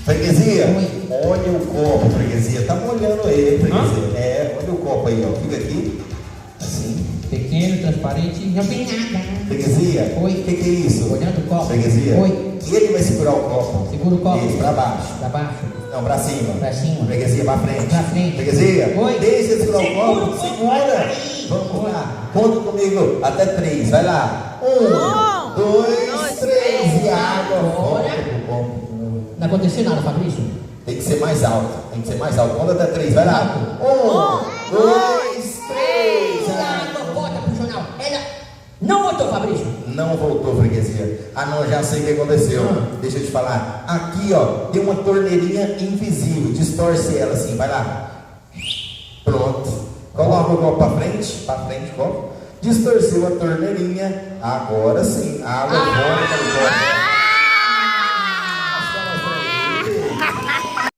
Freguesia, Oi. olha o copo, freguesia. Tá molhando ele, freguesia. É, olha o copo aí, ó. Fica aqui. Assim. Pequeno, transparente, não tem nada. Freguesia. Oi. O que é isso? Olhando o copo. Freguesia. Oi. E ele vai segurar o copo. Segura o copo. Isso, pra baixo. Pra baixo. Não, pra cima. Pra cima. Freguesia, pra frente. Pra frente. Freguesia. Oi. Deixa ele segurar Segura o copo. o copo. Segura. Vamos lá. Conta comigo até 3. Vai lá. 1, 2, 3. E água. Agora. Não aconteceu nada, Fabrício? Tem que ser mais alto. Tem que ser mais alto. Conta até 3. Vai lá. 1, 2, 3. Água, bota pro jornal. Ela não voltou, Fabrício. Não voltou, freguesia. Ah, não, já sei o que aconteceu. Deixa eu te falar. Aqui, ó, tem uma torneirinha invisível. Distorce ela assim. Vai lá. Pronto. Coloca o copo pra frente. Pra frente, copo. Distorceu a torneirinha. Agora sim. A água volta para o copo.